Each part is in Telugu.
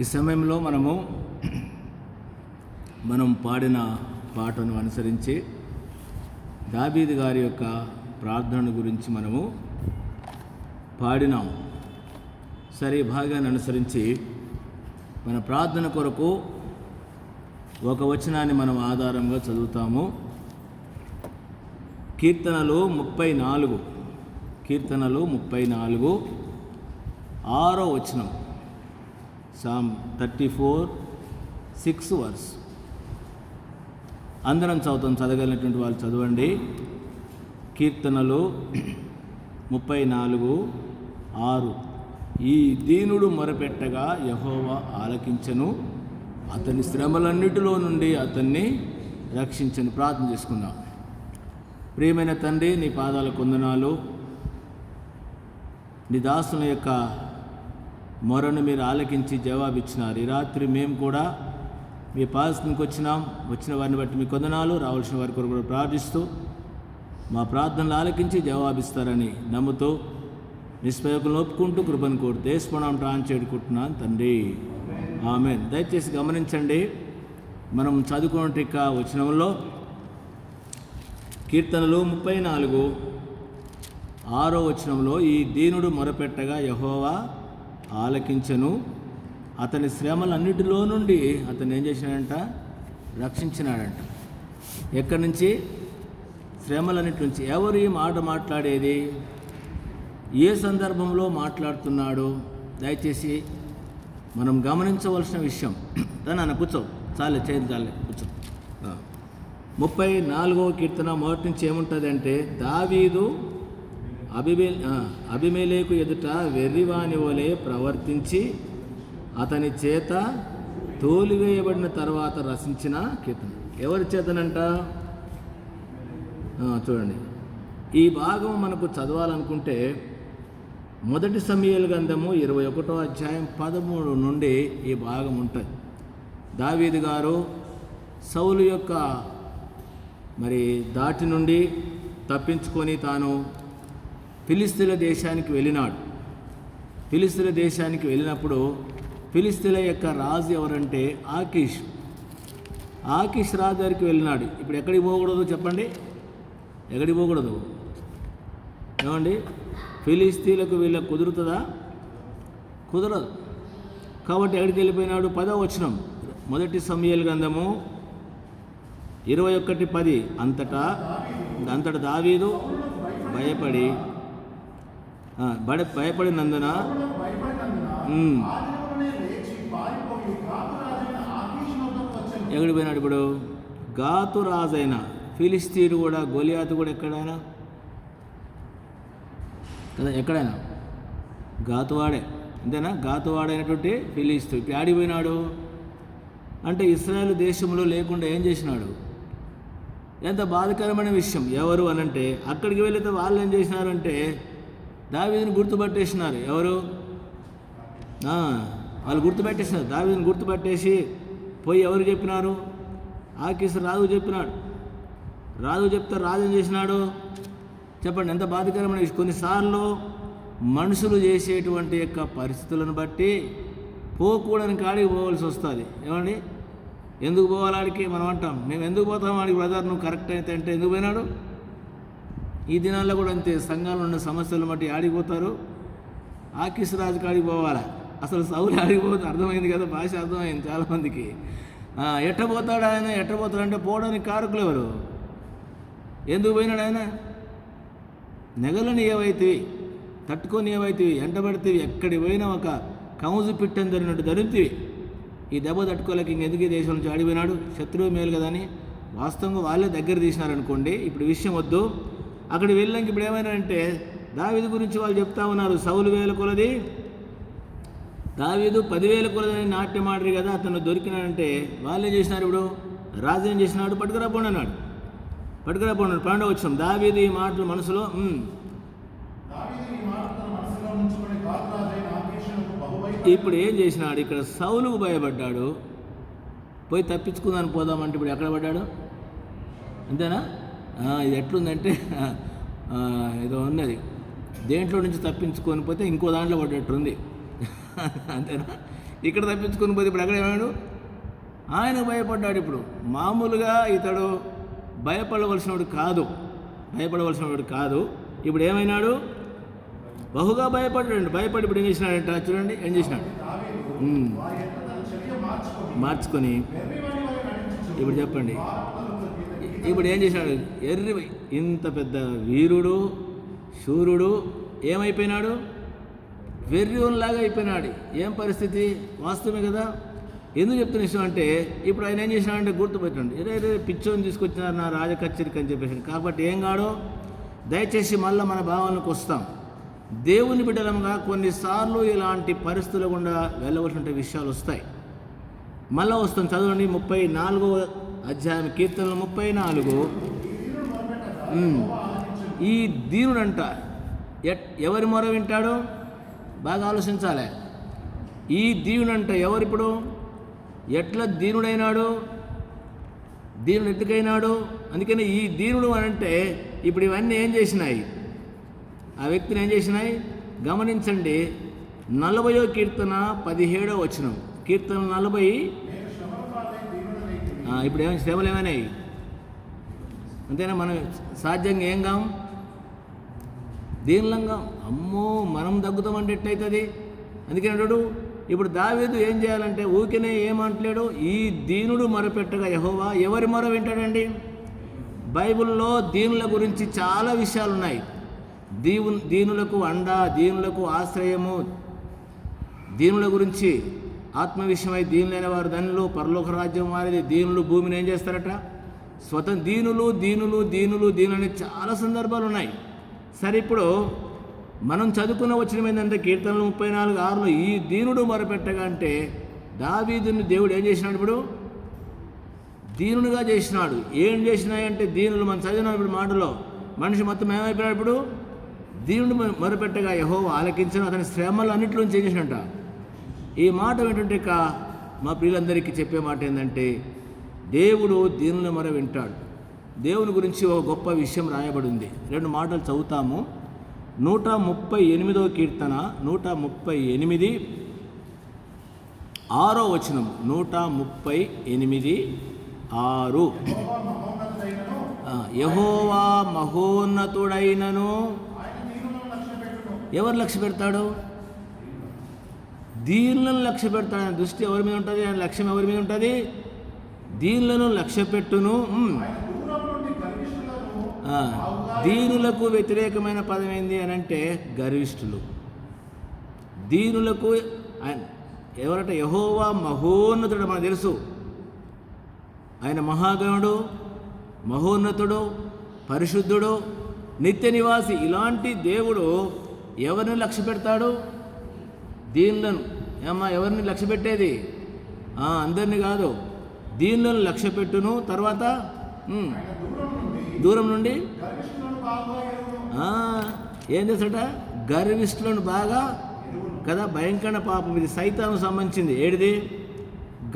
ఈ సమయంలో మనం పాడిన పాటను అనుసరించి దావీదు గారి యొక్క ప్రార్థన గురించి మనము పాడినాం. సరే, ఈ భాగాన్ని అనుసరించి మన ప్రార్థన కొరకు ఒక వచనాన్ని మనం ఆధారంగా చదువుతాము. కీర్తనలు 34 6వ వచనం, సామ్ 34:6 వర్స్. అందరం చదువుతాం. చదవగలిగినటువంటి వాళ్ళు చదవండి. కీర్తనలు 34:6. ఈ దీనుడు మొరపెట్టగా యెహోవా ఆలకించెను, అతని శ్రమలన్నిటిలో నుండి అతన్ని రక్షించెను. ప్రార్థన చేసుకుందాం. ప్రియమైన తండ్రి, నీ పాదాలకు వందనాలు. నీ దాసుల యొక్క మొరను మీరు ఆలకించి జవాబిచ్చినారు. ఈ రాత్రి మేము కూడా మీ పాదస్థానికి వచ్చిన వారిని బట్టి మీకు వందనాలు. రావాల్సిన వారి కొరకు కూడా ప్రార్థిస్తూ మా ప్రార్థనలు ఆలకించి జవాబిస్తారని నమ్ముతూ నిష్పయోగం ఒప్పుకుంటూ కృపను కోరుతూ స్మరణం చేడుకుంటున్నాను తండ్రి, ఆమేన్. దయచేసి గమనించండి, మనం చదువుకున్నట్టు ఇక వచనంలో కీర్తనలు 34:6 వచనంలో ఈ దీనుడు మొరపెట్టగా యెహోవా ఆలకించెను, అతని శ్రమలన్నిటిలో నుండి అతను ఏం చేసినాడంట? రక్షించినాడంట. ఎక్కడి నుంచి? శ్రమలన్నిటి నుంచి. ఎవరు ఈ మాట మాట్లాడేది? ఏ సందర్భంలో మాట్లాడుతున్నాడు? దయచేసి మనం గమనించవలసిన విషయం. దాన్ని కూర్చో, చాలే కూర్చో. 34వ కీర్తన మొదటి నుంచి ఏముంటుంది అంటే, దావీదు అబీమెలెకు ఎదుట వెర్రివాని వలె ప్రవర్తించి అతని చేత తోలివేయబడిన తర్వాత రచించిన కీర్తన. ఎవరి చేతనంట? చూడండి, ఈ భాగం మనకు చదవాలనుకుంటే మొదటి సమూయేలు గ్రంథము 21వ అధ్యాయం 13 నుండి ఈ భాగం ఉంటుంది. దావీదు గారు సౌలు యొక్క దాటి నుండి తప్పించుకొని తాను ఫిలిస్తీన్ల దేశానికి వెళ్ళినాడు. ఫిలిస్తీన్ల దేశానికి వెళ్ళినప్పుడు ఫిలిస్తీన్ల యొక్క రాజు ఎవరంటే ఆకీష్ రాజు దగ్గరికి వెళ్ళినాడు. ఇప్పుడు ఎక్కడికి పోకూడదు చెప్పండి? ఎక్కడికి పోకూడదు? ఏమండి, ఫిలిస్తీన్లకు వీళ్ళకి కుదురుతుందా? కుదరదు. కాబట్టి ఎక్కడికి వెళ్ళిపోయినాడు? 10వ వచనం, మొదటి సమూయేలు గ్రంథము 21:10. అంతటా దావీదు భయపడినందున ఎక్కడికి పోయినాడు? ఇప్పుడు గాతు రాజైన ఫిలిస్తీన్ కూడా, గొలియాతు కూడా ఎక్కడైనా కదా, ఎక్కడైనా గాతువాడే, అంతేనా? గాతువాడైనటువంటి ఫిలిస్తీన్ ఇప్పుడు ఆడిపోయినాడు అంటే ఇశ్రాయేలు దేశంలో లేకుండా ఏం చేసినాడు? ఎంత బాధాకరమైన విషయం. ఎవరు అనంటే, అక్కడికి వెళితే వాళ్ళు ఏం చేసినారంటే దావీదుని గుర్తుపట్టేసినారు. ఎవరు? వాళ్ళు గుర్తుపెట్టేసినారు. దావీదుని గుర్తుపట్టేసి పోయి ఎవరు చెప్పినారు? ఆకీష్ రాజు చెప్పినాడు. రాజు చెప్తే రాజు ఏం చేసినాడు? చెప్పండి, ఎంత బాధాకరమైన విషయం. కొన్నిసార్లు మనుషులు చేసేటువంటి యొక్క పరిస్థితులను బట్టి పోకూడని కాడికి పోవాల్సి వస్తుంది. ఏమండి, ఎందుకు పోవాలి ఆడికి? మనం అంటాం, మేము ఎందుకు పోతాం ఆడికి? బ్రదర్, నువ్వు కరెక్ట్ అయితే అంటే ఎందుకు పోయినాడు? ఈ దినాల్లో కూడా అంతే. సంఘాలు ఉన్న సమస్యలు బట్టి ఆడికి పోతారు. ఆకీష్ రాజు కాడికి పోవాలా? అసలు సౌలు ఆడికి పోతే అర్థమైంది కదా, భాష అర్థమైంది చాలామందికి. ఎట్టపోతాడు ఆయన? ఎట్టపోతాడంటే పోవడానికి కారకులు ఎవరు? ఎందుకు పోయినాడు ఆయన? నెగలని ఏవైతివి, తట్టుకొని ఏవైతివి, ఎంటబడితివి, ఎక్కడికి పోయినా ఒక కౌజు పిట్టని జరిగినట్టు ధరితివి. ఈ దెబ్బ తట్టుకోలేక ఇంకెందుకు ఈ దేశం నుంచి ఆడిపోయినాడు? శత్రువు మేలు కదా అని వాస్తవంగా వాళ్ళే దగ్గర తీసినారనుకోండి. ఇప్పుడు విషయం వద్దు. అక్కడికి వెళ్ళాక ఇప్పుడు ఏమైనా దావీదు గురించి వాళ్ళు చెప్తా ఉన్నారు. సౌలు 1000 కొలది, దావీదు 10,000 కొలదని నాట్యం ఆడరు కదా, అతను దొరికినాడంటే వాళ్ళు ఏం చేసినారు? ఇప్పుడు రాజు ఏం చేసినాడు? పట్టుకురాపోండి అన్నాడు. 12వ వచనం, దావీదు ఈ మాటలు మనసులో ఇప్పుడు ఏం చేసినాడు? ఇక్కడ సౌలుకు భయపడ్డాడు. పోయి తప్పించుకుందాని పోదామంటే ఇప్పుడు ఎక్కడ పడ్డాడు? అంతేనా? ఇది ఎట్లుందంటే ఏదో ఉన్నది, దేంట్లో నుంచి తప్పించుకొని పోతే ఇంకో దాంట్లో పడ్డట్టుంది. అంతేనా? ఇక్కడ తప్పించుకొని పోతే ఇప్పుడు ఎక్కడ ఏమాడు? ఆయన భయపడ్డాడు. ఇప్పుడు మామూలుగా ఇతడు భయపడవలసినవాడు కాదు. ఇప్పుడు ఏమైనాడు? బహుగా భయపడ్డాడు. భయపడి ఇప్పుడు ఏం చేసినాడంట? చూడండి ఏం చేసినాడు. మార్చుకొని ఇప్పుడు చెప్పండి, ఇప్పుడు ఏం చేసినాడు? ఇంత పెద్ద వీరుడు, శూరుడు ఏమైపోయినాడు? వెర్రిలాగా అయిపోయినాడు. ఏం పరిస్థితి? వాస్తవమే కదా. ఎందుకు చెప్తున్న విషయం అంటే, ఇప్పుడు ఆయన ఏం చేసినాడంటే గుర్తుపెట్టండి, రే పిచ్చోని తీసుకొచ్చినారు నా రాజకచేరికి అని చెప్పేసి. కాబట్టి ఏం కాడో దయచేసి మళ్ళీ మన భావనకు వస్తాం. దేవుని బిడ్డలంగా కొన్నిసార్లు ఇలాంటి పరిస్థితుల గుండా వెళ్ళవలసిన విషయాలు వస్తాయి. మళ్ళీ వస్తాం. చదవండి 34వ అధ్యాయం కీర్తనలు 34. ఈ దీనుడంట ఎవరి మొర వింటాడు? బాగా ఆలోచించాలి. ఈ దీనుడంట ఎవరిప్పుడు ఎట్లా దీనుడైనాడు? దీనుడు ఎట్టుకైనాడు? అందుకని ఈ దీనుడు అనంటే ఇప్పుడు ఇవన్నీ ఏం చేసినాయి? ఆ వ్యక్తిని ఏం చేసినాయి? గమనించండి. 40వ కీర్తన 17వ వచనం. కీర్తన 40. ఇప్పుడు ఏమైనా శ్రమలు ఏమైనాయి? అంతేనా? మనం సాధ్యంగా ఏం కాం? దీనిలంగా అమ్మో మనం దగ్గుతామంటే ఎట్టయితుంది? అందుకని అంటాడు ఇప్పుడు దావీదు ఏం చేయాలంటే ఊరికనే ఏమంటలేడు, ఈ దీనుడు మొరపెట్టగా యెహోవా ఎవరి మొర వింటాడండి? బైబిల్లో దీనుల గురించి చాలా విషయాలు ఉన్నాయి. దీనులకు అండ, దీనులకు ఆశ్రయము, దీనుల గురించి ఆత్మ విషయమై దీనులైన వారు ధనులు, పరలోక రాజ్యం వారిది. దీనులు భూమిని ఏం చేస్తారట? దీనులు అనే చాలా సందర్భాలు ఉన్నాయి. సరే, ఇప్పుడు మనం చదువుకున్న వచ్చిన ఏంటంటే కీర్తనలు 34:6 ఈ దీనుడు మొరపెట్టగా అంటే దావీదుని దేవుడు ఏం చేసినాడు? ఇప్పుడు దీనుడుగా చేసినాడు. ఏం చేసినాయంటే దీనులు మనం చదివినాం ఇప్పుడు మాటలో. మనిషి మొత్తం ఏమైపోయినాడు? ఇప్పుడు దీనుడు మొరపెట్టగా యెహోవా ఆలకించిన అతని శ్రమలు అన్నింటిలోంచి ఏం చేసినట్ట? ఈ మాట ఏంటంటే మా ప్రియులందరికీ చెప్పే మాట ఏంటంటే దేవుడు దీనుల మొర వింటాడు. దేవుని గురించి ఒక గొప్ప విషయం రాయబడి ఉంది. 2 మాటలు చదువుతాము. 138వ కీర్తన 138 6వ వచనం. 138:6 యెహోవా మహోన్నతుడైనను ఎవరు లక్ష్య పెడతాడు? దీనులను లక్ష్య పెడతాడు. ఆయన దృష్టి ఎవరి మీద ఉంటుంది? ఆయన లక్ష్యం ఎవరి మీద ఉంటుంది? దీనులను లక్ష్య పెట్టును. దీనులకు వ్యతిరేకమైన పదం ఏంది అని అంటే గర్విష్ఠులు. దీనులకు ఎవరట? యెహోవా మహోన్నతుడు. మనకు తెలుసు ఆయన మహాగణుడు, మహోన్నతుడు, పరిశుద్ధుడు, నిత్య నివాసి. ఇలాంటి దేవుడు ఎవరిని లక్ష్య పెడతాడు? దీనులను. ఎవరిని లక్ష్య పెట్టేది? అందరినీ కాదు, దీనులను లక్ష్య పెట్టును. తర్వాత దూరం నుండి ఏం చేస్తాట? గర్విష్ఠులను బాగా కదా. భయంకర పాపం ఇది, సైతాను సంబంధించింది. ఏడిది?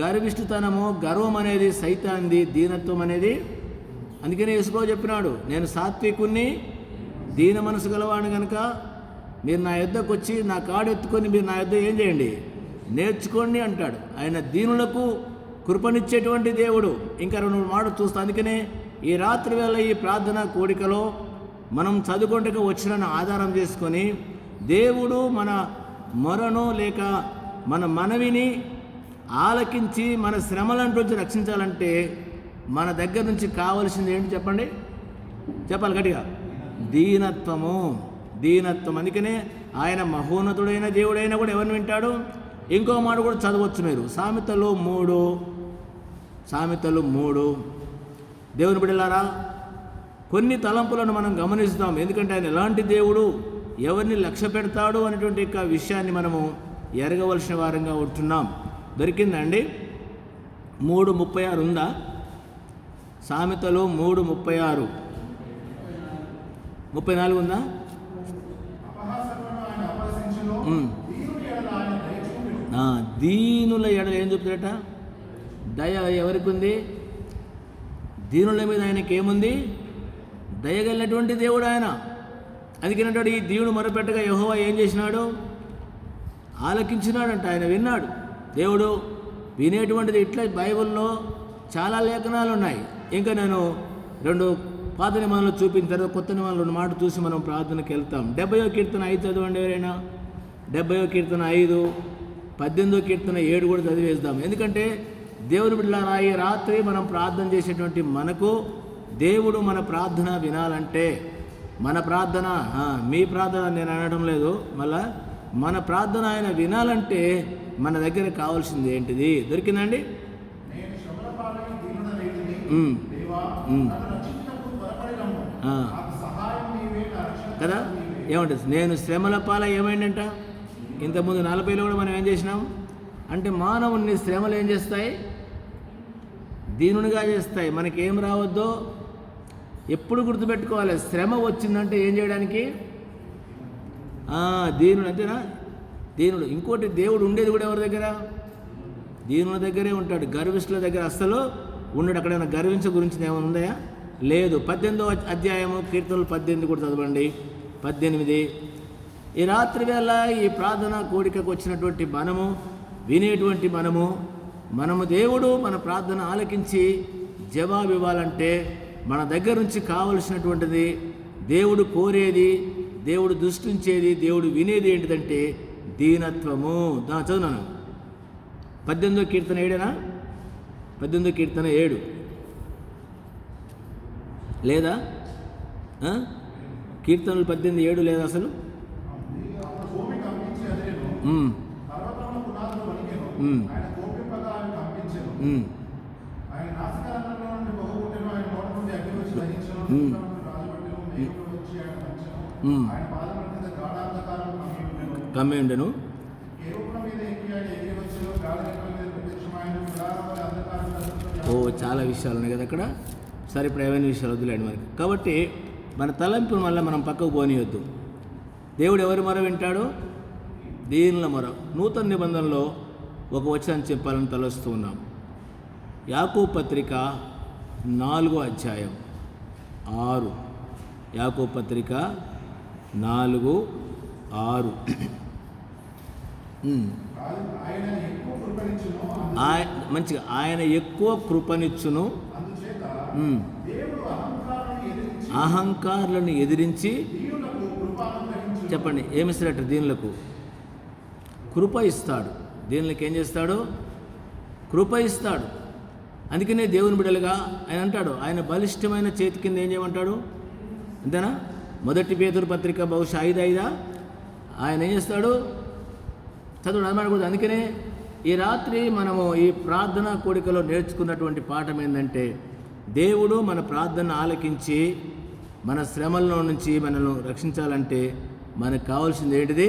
గర్విష్ఠుతనము, గర్వం అనేది సైతాన్ది, దీనత్వం అనేది. అందుకనే యేసుప్రభువు చెప్పినాడు, నేను సాత్వికుణ్ణి, దీన మనసు గలవాడిని కనుక మీరు నా యొద్దకు వచ్చి నా కాడు ఎత్తుకొని మీరు నా యొద్ద ఏం చేయండి? నేర్చుకోండి అంటాడు. ఆయన దీనులకు కృపనిచ్చేటువంటి దేవుడు. ఇంకా 2 మాటలు చూస్తా. అందుకనే ఈ రాత్రి వేళ ఈ ప్రార్థన కోడికలో మనం చదువుకుంటే వచ్చిన ఆధారం చేసుకొని దేవుడు మన మొరను లేక మన మనవిని ఆలకించి మన శ్రమలంటూ రక్షించాలంటే మన దగ్గర నుంచి కావలసింది ఏంటి చెప్పండి? చెప్పాలి గట్టిగా. దీనత్వం. అందుకనే ఆయన మహోన్నతుడైన దేవుడైనా కూడా ఎవరిని వింటాడు? ఇంకో మాట కూడా చదవచ్చు మీరు. సామెతలు 3 దేవుని బిడ్డలారా, కొన్ని తలంపులను మనం గమనిస్తాం. ఎందుకంటే ఆయన ఎలాంటి దేవుడు, ఎవరిని లక్ష్య పెడతాడు అనేటువంటి విషయాన్ని మనము ఎరగవలసిన వారంగా ఉంటున్నాం. దొరికిందండి? 3:36 ఉందా? సామెతలు 3:36. 34 ఉందా? దీనుల ఎడల ఏం చెప్తాడట? దయ ఎవరికి ఉంది? దీనుల మీద ఆయనకి ఏముంది? దయగలిగినటువంటి దేవుడు ఆయన. అందుకనంటాడు ఈ దీనుడు మొరపెట్టగా యెహోవా ఏం చేసినాడు? ఆలకించినాడంట. ఆయన విన్నాడు. దేవుడు వినేటువంటిది ఇట్లా బైబిల్లో చాలా లేఖనాలు ఉన్నాయి. ఇంకా నేను 2 పాత నిబంధనలు చూపిన తర్వాత కొత్త నిబంధనలు 2 మాటలు చూసి మనం ప్రార్థనకి వెళ్తాం. 70వ కీర్తన 5 చదవండి ఎవరైనా. 70వ కీర్తన 5, 18వ కీర్తన 7 కూడా చదివేద్దాం. ఎందుకంటే దేవుని బిడ్డలారా, ఈ రాత్రి మనం ప్రార్థన చేసేటువంటి మనకు దేవుడు మన ప్రార్థన వినాలంటే, మన ప్రార్థన మీ ప్రార్థన నేను అనడం లేదు, మళ్ళా మన ప్రార్థన ఆయన వినాలంటే మన దగ్గర కావాల్సింది ఏంటిది? దొరికిందండి? కదా, ఏమంటుంది? నేను శ్రమల పాల ఏమైందంట. ఇంతకుముందు 40లో కూడా మనం ఏం చేసినాం అంటే, మానవుని శ్రమలు ఏం చేస్తాయి? దీనునిగా చేస్తాయి. మనకేం రావద్దో ఎప్పుడు గుర్తుపెట్టుకోవాలి. శ్రమ వచ్చిందంటే ఏం చేయడానికి? దీనుడు, అంతేనా? దీనుడు. ఇంకోటి, దేవుడు ఉండేది కూడా ఎవరి దగ్గర? దీనుల దగ్గరే ఉంటాడు. గర్విష్ఠుల దగ్గర అస్సలు ఉండడు. అక్కడైనా గర్వించ గురించి ఏమైనా ఉందా? లేదు. 18వ అధ్యాయము కీర్తనలు 18 కూడా చదవండి. 18. ఈ రాత్రి వేళ ఈ ప్రార్థన కోడికకు వచ్చినటువంటి మనము, వినేటువంటి మనము దేవుడు మన ప్రార్థన ఆలకించి జవాబు ఇవ్వాలంటే మన దగ్గర నుంచి కావలసినటువంటిది, దేవుడు కోరేది, దేవుడు దృష్టించేది, దేవుడు వినేది ఏంటిదంటే దీనత్వము. చదువునాను. 18వ కీర్తన 7 18వ కీర్తన 7 లేదా? కీర్తనలు 18:7 లేదా అసలు? కమ్మి ఉండను. చాలా విషయాలు ఉన్నాయి కదా అక్కడ. సరే, ఇప్పుడు ఏమైనా విషయాలు వద్దులేండి మనకి. కాబట్టి మన తలంపును మళ్ళీ మనం పక్కకు పోనీయొద్దు. దేవుడు ఎవరి మొర వింటాడు? దీనుల మొర. నూతన నిబంధనలో ఒక వచనం చెప్పాలని తలస్తూ ఉన్నాం. యాకోబు పత్రిక 4వ అధ్యాయం 6. యాకోబు పత్రిక 4:6. మంచిగా, ఆయన ఎక్కువ కృపనిచ్చును, అహంకారులను ఎదిరించి. చెప్పండి, ఏమిస్తాడట? దీనులకు కృప ఇస్తాడు. దీనులకు ఏం చేస్తాడు? కృప ఇస్తాడు. అందుకనే దేవుని బిడ్డలుగా ఆయన అంటాడు, ఆయన బలిష్టమైన చేతి కింద ఏం చేయమంటాడు? అంతేనా? 1 పేతురు పత్రిక బహుశా 5:5 ఆయన ఏం చేస్తాడు? చదువు అనమాడకూడదు. అందుకనే ఈ రాత్రి మనము ఈ ప్రార్థన కోడికలో నేర్చుకున్నటువంటి పాఠం ఏంటంటే, దేవుడు మన ప్రార్థన ఆలకించి మన శ్రమల్లో నుంచి మనల్ని రక్షించాలంటే మనకు కావాల్సింది ఏంటిది?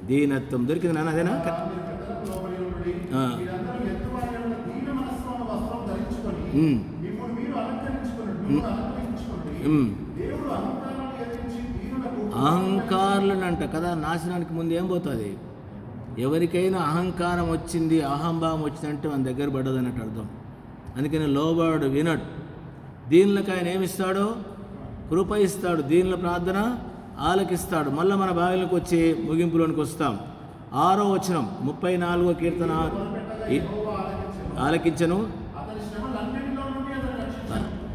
దీనత్వం. దొరికింది నాన్న? అదేనా? అహంకారులను అంట కదా, నాశనానికి ముందు ఏం పోతుంది? ఎవరికైనా అహంకారం వచ్చింది, అహంభావం వచ్చిందంటే మన దగ్గర పడ్డది అన్నట్టు అర్థం. అందుకని లోబడు, వినడు. దీనులకు ఆయన ఏమిస్తాడో? కృప ఇస్తాడు. దీనుల ప్రార్థన ఆలకిస్తాడు. మళ్ళీ మన భాగాలకు వచ్చి ముగింపులోనికి వస్తాం. 6వ వచనం 34వ కీర్తన. ఆలకించను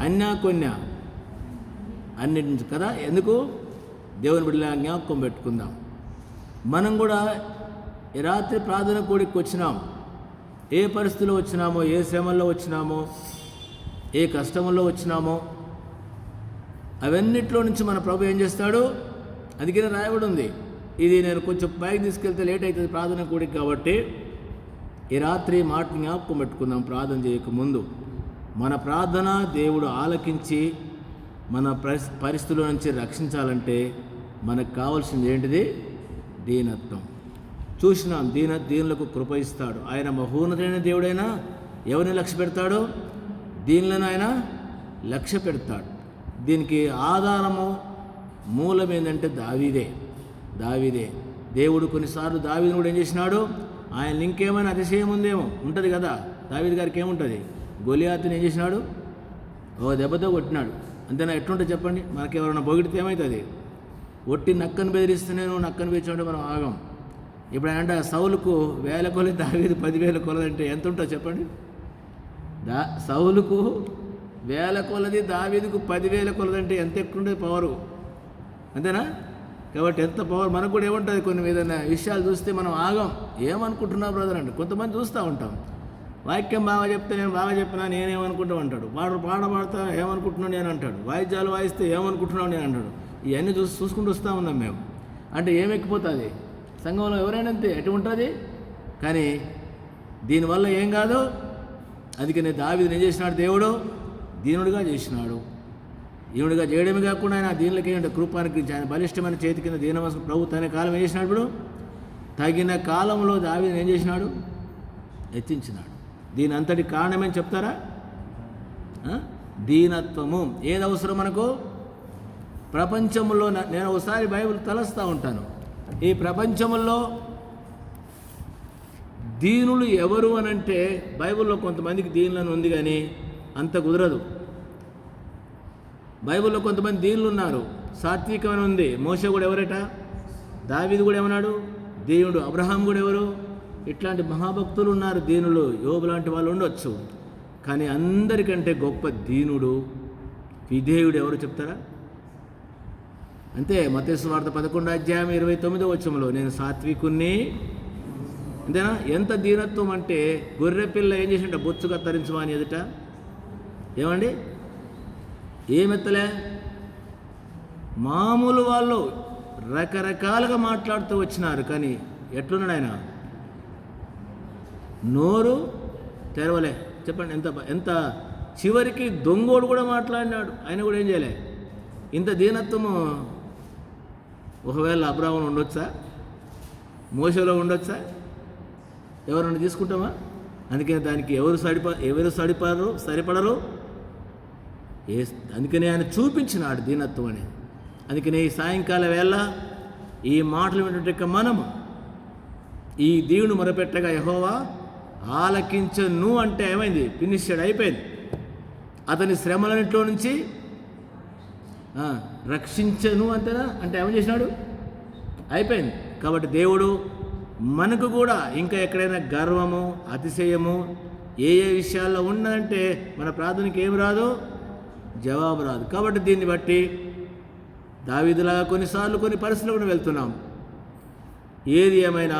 అన్యాకొన్య అన్నిటి నుంచి కదా. ఎందుకు? దేవుని బిడ్డలా జ్ఞాపకం పెట్టుకుందాం. మనం కూడా ఈ రాత్రి ప్రార్థన కూడికి వచ్చినాం. ఏ పరిస్థితిలో వచ్చినామో, ఏ శ్రమల్లో వచ్చినామో, ఏ కష్టంలో వచ్చినామో, అవన్నిట్లో నుంచి మన ప్రభు ఏం చేస్తాడు? అందుకనే రాయబడి ఉంది. ఇది నేను కొంచెం పైకి తీసుకెళ్తే లేట్ అవుతుంది ప్రార్థన కూడికి. కాబట్టి ఈ రాత్రి మాటని జ్ఞాపకం పెట్టుకుందాం. ప్రార్థన చేయకముందు మన ప్రార్థన దేవుడు ఆలకించి మన పరిస్థితుల నుంచి రక్షించాలంటే మనకు కావాల్సింది ఏంటిది? దీనత్వం. చూసినాం, దీనులకు కృప ఇస్తాడు. ఆయన మహోన్నతమైన దేవుడైనా ఎవరిని లక్ష్య పెడతాడు? దీనులను ఆయన లక్ష్య పెడతాడు. దీనికి ఆధారము, మూలం ఏంటంటే దావీదే. దేవుడు కొన్నిసార్లు దావీదును కూడా ఏం చేసినాడు? ఆయన ఇంకేమైనా అతిశయం ఉందేమో, ఉంటుంది కదా. దావీదు గారికి ఏముంటుంది? గొలియాతుని ఏం చేసినాడు? దెబ్బతో కొట్టినాడు. అంతేనా? ఎట్లుంటుంది చెప్పండి? మనకెవరైనా పొగిడితే ఏమవుతుంది? ఒట్టి నక్కను బెదిరిస్తూనే నువ్వు నక్కను బెదిరించాలంటే మనం ఆగం. ఇప్పుడు ఆయన సౌలుకు 1000 కొలది, దావీదు 10,000 కొలది అంటే ఎంత ఉంటుందో చెప్పండి. సౌలుకు 1000 కొలది, దావీదుకు 10,000 కొలది అంటే ఎంత ఎక్కువ ఉండేది పవరు, అంతేనా? కాబట్టి ఎంత పవర్ మనకు కూడా ఏముంటుంది. కొన్ని ఏదైనా విషయాలు చూస్తే మనం ఆగం, ఏమనుకుంటున్నావు బ్రదర్ అంటే. కొంతమంది చూస్తూ ఉంటాం, వాక్యం బాగా చెప్తే నేను బాగా చెప్పినా నేనేమనుకుంటా అంటాడు, పాడతా ఏమనుకుంటున్నాను నేను అంటాడు, వాయిద్యాలు వాయిస్తే ఏమనుకుంటున్నావు నేను అంటాడు. ఇవన్నీ చూసుకుంటూ వస్తూ ఉన్నాం మేము. అంటే ఏమెక్కిపోతుంది సంఘంలో, ఎవరైనా అంతే ఎటు ఉంటుంది. కానీ దీనివల్ల ఏం కాదు. అందుకనే దావీదుని ఏం చేసినాడు, దేవుడు దీనుడిగా చేసినాడు. దీనుడిగా చేయడమే కాకుండా ఆయన దీనిలోకి ఏంటంటే కృపానికి ఆయన బలిష్టమైన చేతి కింద దీనవసం ప్రభు తన కాలం ఏం చేసినాడు. ఇప్పుడు తగిన కాలంలో దావీదుని ఏం చేసినాడు, హెచ్చించినాడు. దీని అంతటి కారణమేం చెప్తారా? దీనత్వము. ఏది అవసరం మనకు ప్రపంచంలో? నేను ఒకసారి బైబిల్ తలస్తూ ఉంటాను, ఈ ప్రపంచంలో దీనులు ఎవరు అని అంటే బైబిల్లో కొంతమందికి దీనులను ఉంది, కానీ అంత కుదరదు. బైబిల్లో కొంతమంది దీనులు ఉన్నారు, సాత్వికమైన ఉంది. మోషే కూడా ఎవరట, దావీదు కూడా ఏమన్నాడు, దేవుడు. అబ్రహాం కూడా ఎవరు, ఇట్లాంటి మహాభక్తులు ఉన్నారు దీనులు. యోబు లాంటి వాళ్ళు ఉండొచ్చు, కానీ అందరికంటే గొప్ప దీనుడు, విధేయుడు ఎవరు చెప్తారా? అంతే. మత్తయి సువార్త 11:29 నేను సాత్వికుణ్ణి, అంతేనా? ఎంత దీనత్వం అంటే గొర్రెపిల్ల ఏం చేసింట, బొచ్చుగా తరించమా అని ఎదుట ఏమండి, ఏమెత్తలే. మామూలు వాళ్ళు రకరకాలుగా మాట్లాడుతూ వచ్చినారు, కానీ ఎట్లున్నాడు ఆయన, నోరు తెరవలే. చెప్పండి ఎంత చివరికి దొంగోడు కూడా మాట్లాడినాడు, ఆయన కూడా ఏం చేయలే. ఇంత దీనత్వము ఒకవేళ అబ్రాహ్మణులు ఉండొచ్చా, మోషేలో ఉండొచ్చా? ఎవరన్నా తీసుకుంటామా? అందుకని దానికి ఎవరు సరిపడరు. అందుకని ఆయన చూపించినాడు దీనత్వం అని. అందుకని ఈ సాయంకాల వేళ ఈ మాటలు వింటుంటే మనము ఈ దేవుని మొరపెట్టగా యెహోవా ఆలకించను అంటే ఏమైంది, ఫినిష్డ్ అయిపోయింది. అతని శ్రమలన్నింటిలో నుంచి రక్షించను అంతేనా అంటే ఏమని చేసినాడు, అయిపోయింది. కాబట్టి దేవుడు మనకు కూడా ఇంకా ఎక్కడైనా గర్వము, అతిశయము ఏ విషయాల్లో ఉన్నదంటే మన ప్రార్థనకి ఏమి రాదు, జవాబు రాదు. కాబట్టి దీన్ని బట్టి దావీదులాగా కొన్నిసార్లు కొన్ని పరిస్థితులు కూడా వెళ్తున్నాం. ఏది ఏమైనా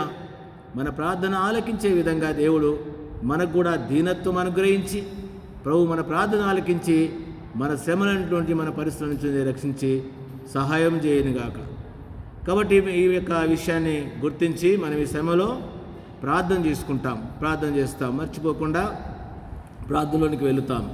మన ప్రార్థన ఆలకించే విధంగా దేవుడు మనకు కూడా దీనత్వం అనుగ్రహించి, ప్రభు మన ప్రార్థన ఆలకించి మన శ్రమలైనటువంటి మన పరిస్థితుల నుంచి రక్షించి సహాయం చేయనుగాక. కాబట్టి ఈ యొక్క విషయాన్ని గుర్తించి మనం ఈ శ్రమలో ప్రార్థన చేస్తాం, మర్చిపోకుండా ప్రార్థనలోనికి వెళుతాం.